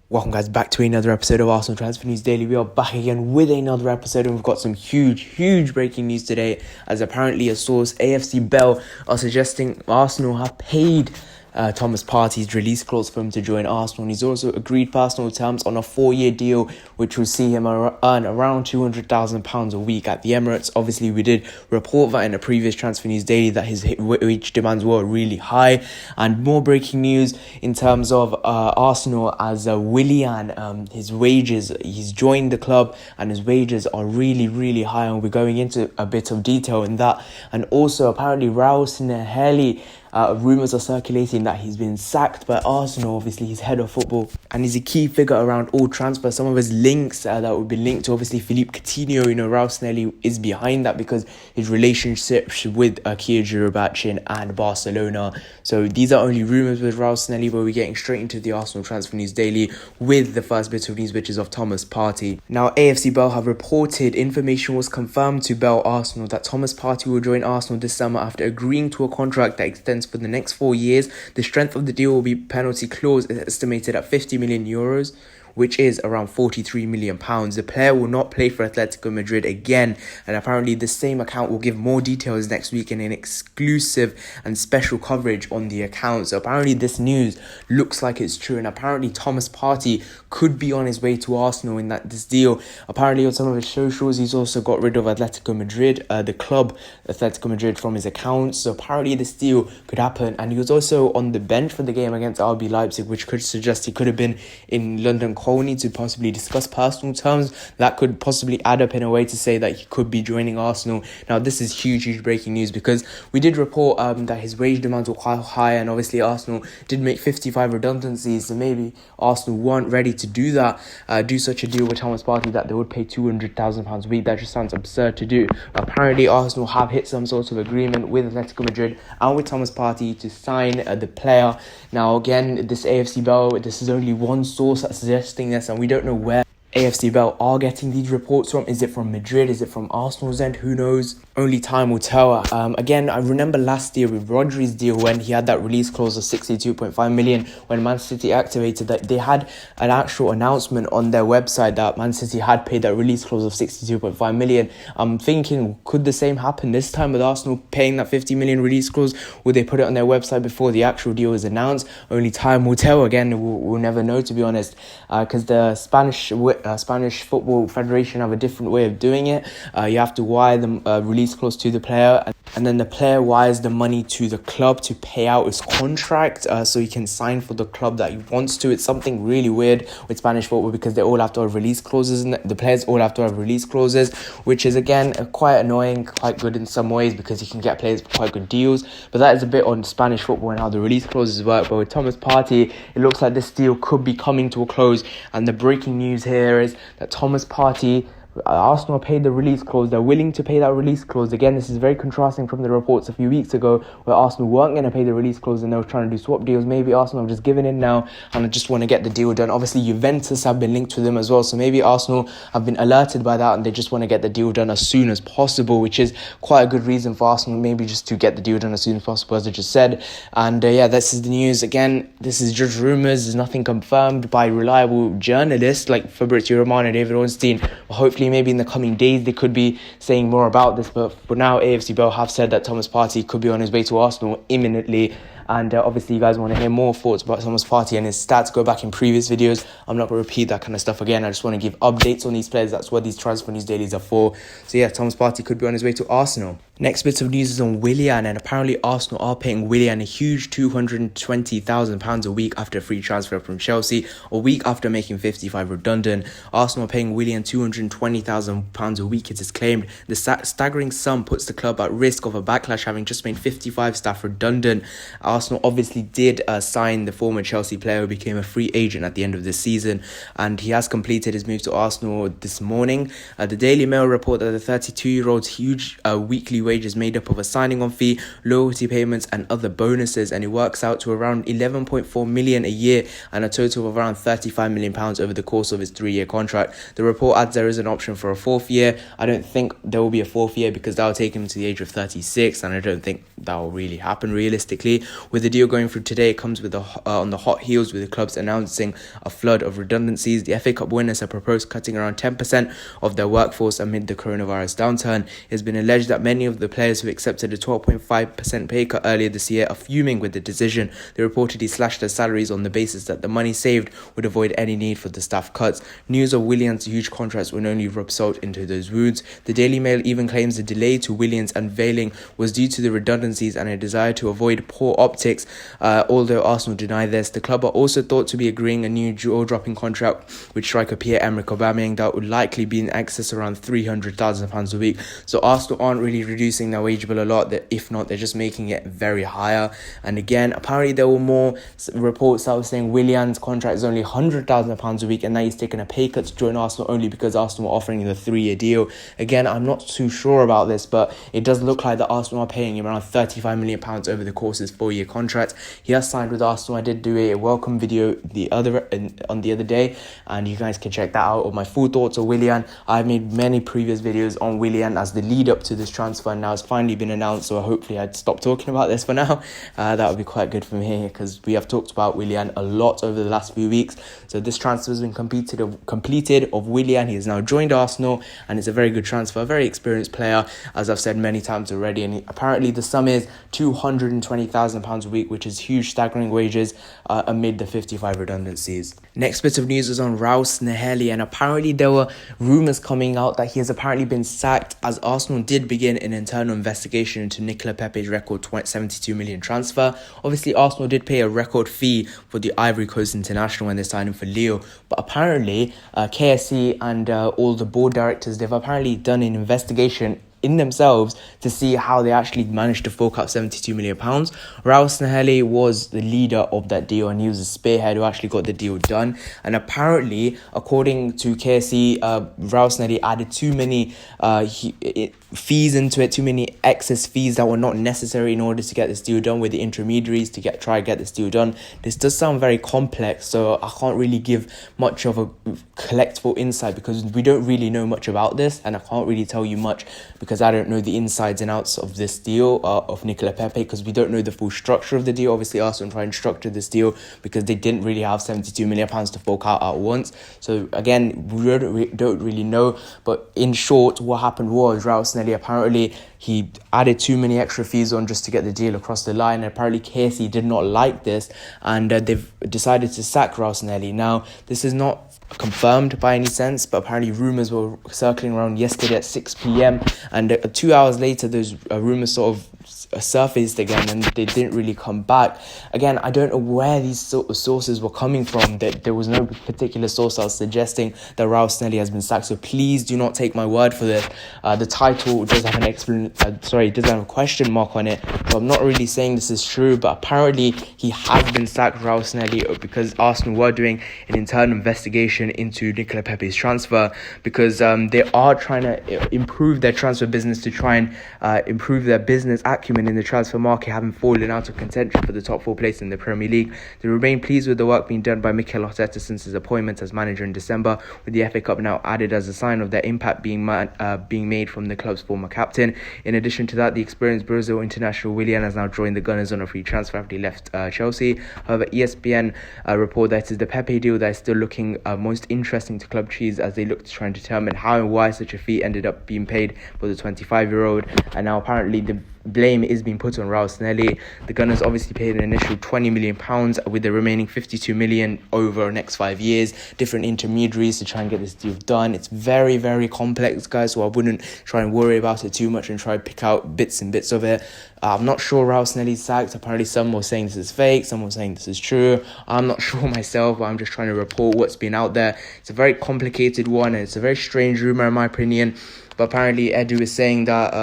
Welcome guys back to another episode of Arsenal Transfer News Daily. We are back again with another episode and we've got some huge breaking news today, as apparently a source, AFC Bell, are suggesting Arsenal have paid Thomas Partey's release clause for him to join Arsenal, and he's also agreed personal terms on a 4-year deal which will see him earn around £200,000 a week at the Emirates. Obviously we did report that in a previous Transfer News Daily that his wage demands were really high. And more breaking news in terms of Arsenal, as Willian, his wages, he's joined the club and his wages are really high, and we're going into a bit of detail in that. And also apparently Raul, rumours are circulating that he's been sacked by Arsenal. Obviously he's head of football and he's a key figure around all transfers. Some of his links that would be linked to obviously Philippe Coutinho, Raul Snelly is behind that because his relationships with Kia Joorabchian and Barcelona. So these are only rumours with Raul Snelly, but we're getting straight into the Arsenal Transfer News Daily with the first bit of news, which is of Thomas Partey. Now AFC Bell have reported information was confirmed to Bell Arsenal that Thomas Partey will join Arsenal this summer after agreeing to a contract that extends for the next 4 years. The strength of the deal will be penalty clause is estimated at €50 million, which is around £43 million. The player will not play for Atletico Madrid again, and apparently the same account will give more details next week in an exclusive and special coverage on the account. So apparently this news looks like it's true, and apparently Thomas Partey could be on his way to Arsenal in this deal. Apparently on some of his socials he's also got rid of Atletico Madrid, the club Atletico Madrid, from his accounts. So apparently this deal could happen, and he was also on the bench for the game against RB Leipzig, which could suggest he could have been in London Colney to possibly discuss personal terms. That could possibly add up in a way to say that he could be joining Arsenal. Now this is huge breaking news, because we did report that his wage demands were quite high, and obviously Arsenal did make 55 redundancies, so maybe Arsenal weren't ready to do that, do such a deal with Thomas Partey that they would pay £200,000 a week. That just sounds absurd to do. But apparently Arsenal have hit some sort of agreement with Atletico Madrid and with Thomas Partey to sign the player. Now again, this AFC Bell, this is only one source that's suggesting this, and we don't know where AFC Bell are getting these reports from. Is it from Madrid? Is it from Arsenal's end? Who knows? Only time will tell. Again, I remember last year with Rodri's deal, when he had that release clause of 62.5 million, when Man City activated that, they had an actual announcement on their website that Man City had paid that release clause of 62.5 million. I'm thinking, could the same happen this time with Arsenal paying that 50 million release clause? Would they put it on their website before the actual deal is announced? Only time will tell. Again, we'll never know, to be honest, because the Spanish Football Federation have a different way of doing it. You have to wire the release clause to the player, and then the player wires the money to the club to pay out his contract, so he can sign for the club that he wants to. It's something really weird with Spanish football, because they all have to have release clauses, and the players all have to have release clauses, which is again quite annoying, quite good in some ways, because you can get players for quite good deals. But that is a bit on Spanish football and how the release clauses work. But with Thomas Partey, it looks like this deal could be coming to a close, and the breaking news here is that Thomas Partey, Arsenal paid the release clause. They're willing to pay that release clause. Again, this is very contrasting from the reports a few weeks ago where Arsenal weren't going to pay the release clause and they were trying to do swap deals. Maybe Arsenal have just given in now and just want to get the deal done. Obviously, Juventus have been linked to them as well, so maybe Arsenal have been alerted by that and they just want to get the deal done as soon as possible, which is quite a good reason for Arsenal, maybe just to get the deal done as soon as possible, as I just said. And this is the news. Again, this is just rumours. There's nothing confirmed by reliable journalists like Fabrizio Romano and David Ornstein. Hopefully, maybe in the coming days they could be saying more about this, but for now AFC Bell have said that Thomas Partey could be on his way to Arsenal imminently. And obviously you guys want to hear more thoughts about Thomas Partey and his stats, go back in previous videos. I'm not going to repeat that kind of stuff again. I just want to give updates on these players. That's what these Transfer News Dailies are for. So yeah, Thomas Partey could be on his way to Arsenal. Next bit of news is on Willian, and apparently Arsenal are paying Willian a huge £220,000 a week after a free transfer from Chelsea, a week after making 55 redundant. Arsenal are paying Willian £220,000 a week, it is claimed. The staggering sum puts the club at risk of a backlash, having just made 55 staff redundant. Arsenal obviously did sign the former Chelsea player who became a free agent at the end of this season, and he has completed his move to Arsenal this morning. The Daily Mail report that the 32-year-old's huge weekly wages made up of a signing on fee, loyalty payments and other bonuses, and it works out to around 11.4 million a year and a total of around 35 million pounds over the course of his 3-year contract. The report adds there is an option for a 4th year. I don't think there will be a 4th year because that will take him to the age of 36, and I don't think that will really happen realistically. With the deal going through today, it comes with on the hot heels with the clubs announcing a flood of redundancies. The FA Cup winners have proposed cutting around 10% of their workforce amid the coronavirus downturn. It has been alleged that many of the players who accepted a 12.5% pay cut earlier this year are fuming with the decision. They reportedly slashed their salaries on the basis that the money saved would avoid any need for the staff cuts. News of Willian'S huge contracts will only rub salt into those wounds. The Daily Mail even claims the delay to Willian'S unveiling was due to the redundancies and a desire to avoid poor optics, although Arsenal deny this. The club are also thought to be agreeing a new jaw-dropping contract with striker Pierre-Emerick Aubameyang that would likely be in excess around £300,000 a week. So Arsenal aren't really reducing their wage bill a lot. If not, they're just making it very higher. And again, apparently there were more reports that were saying Willian's contract is only £100,000 a week, and now he's taken a pay cut to join Arsenal only because Arsenal were offering him a 3-year deal. Again, I'm not too sure about this, but it does look like that Arsenal are paying him around £35 million over the course of his 4-year contract. He has signed with Arsenal. I did do a welcome video on the other day, and you guys can check that out. Or my full thoughts on Willian. I've made many previous videos on Willian as the lead up to this transfer, and now it's finally been announced, so hopefully I'd stop talking about this for now. That would be quite good for me, because we have talked about Willian a lot over the last few weeks. So this transfer has been completed of Willian. He has now joined Arsenal, and it's a very good transfer, a very experienced player, as I've said many times already. And apparently the sum is £220,000 a week, which is huge, staggering wages amid the 55 redundancies. Next bit of news is on Raul, and apparently there were rumours coming out that he has apparently been sacked, as Arsenal did begin an internal investigation into Nicola Pepe's record 72 million transfer. Obviously, Arsenal did pay a record fee for the Ivory Coast international when they signed him for Lille, but apparently KSC and all the board directors, they've apparently done an investigation in themselves to see how they actually managed to fork out £72 million. Raul was the leader of that deal, and he was the spearhead who actually got the deal done. And apparently, according to KSC, Raul added too many fees into it, too many excess fees that were not necessary in order to get this deal done with the intermediaries to try to get this deal done. This does sound very complex, so I can't really give much of a collectible insight because we don't really know much about this, and I can't really tell you much because I don't know the insides and outs of this deal of Nicola Pepe, because we don't know the full structure of the deal. Obviously, Arsenal tried and structured this deal because they didn't really have £72 million to fork out at once. So again, we don't really know. But in short, what happened was Raul apparently he added too many extra fees on just to get the deal across the line. And apparently KSC did not like this, and they've decided to sack Raul. Now, this is not confirmed by any sense, but apparently rumours were circling around yesterday at 6 p.m. and 2 hours later those rumours sort of surfaced again, and they didn't really come back. Again, I don't know where these sort of sources were coming from. That there was no particular source that was suggesting that Raul has been sacked, so please do not take my word for this. The title does have it does have a question mark on it, so I'm not really saying this is true, but apparently he has been sacked, Raul because Arsenal were doing an internal investigation into Nicola Pepe's transfer, because they are trying to improve their transfer business to try and improve their business acumen in the transfer market, having fallen out of contention for the top 4 place in the Premier League. They remain pleased with the work being done by Mikel Arteta since his appointment as manager in December, with the FA Cup now added as a sign of their impact being made from the club's former captain. In addition to that, the experienced Brazil international Willian has now joined the Gunners on a free transfer after he left Chelsea. However, ESPN report that it is the Pepe deal that is still looking most interesting to club cheese, as they look to try and determine how and why such a fee ended up being paid for the 25-year-old. And now apparently the blame is being put on Raul. The Gunners obviously paid an initial £20 million, with the remaining £52 million over the next 5 years, different intermediaries to try and get this deal done. It's very, very complex, guys, so I wouldn't try and worry about it too much and try to pick out bits and bits of it. I'm not sure Raul sacked. Apparently some were saying this is fake, some were saying this is true. I'm not sure myself, but I'm just trying to report what's been out there. It's a very complicated one, and it's a very strange rumour in my opinion. But apparently Edu is saying that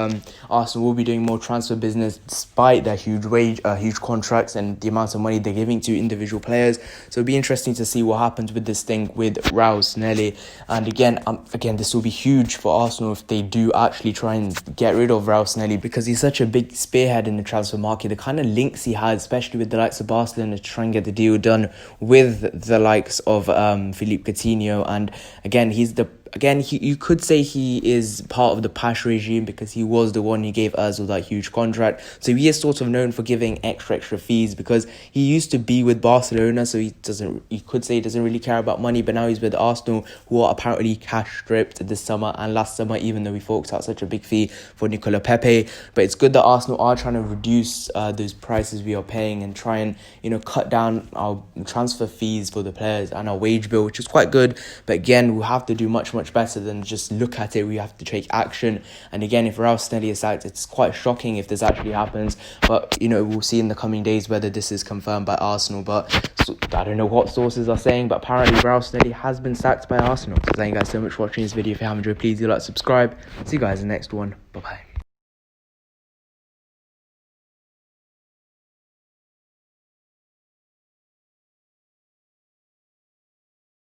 Arsenal will be doing more transfer business despite their huge contracts and the amount of money they're giving to individual players. So it'll be interesting to see what happens with this thing with Raul. And again, this will be huge for Arsenal if they do actually try and get rid of Raul, because he's such a big spearhead in the transfer market. The kind of links he has, especially with the likes of Barcelona, to try and get the deal done with the likes of Philippe Coutinho. And again, he's the again, you could say he is part of the Pash regime because he was the one who gave Ozil that huge contract. So he is sort of known for giving extra fees because he used to be with Barcelona. So you could say he doesn't really care about money. But now he's with Arsenal, who are apparently cash stripped this summer and last summer, even though we forked out such a big fee for Nicola Pepe. But it's good that Arsenal are trying to reduce those prices we are paying and try and, cut down our transfer fees for the players and our wage bill, which is quite good. But again, we'll have to do much better than just look at it. We have to take action. And again, if Raul is sacked, it's quite shocking if this actually happens. But, we'll see in the coming days whether this is confirmed by Arsenal. But I don't know what sources are saying, but apparently Raul has been sacked by Arsenal. So thank you guys so much for watching this video. If you have enjoyed, please do like, subscribe. See you guys in the next one. Bye-bye.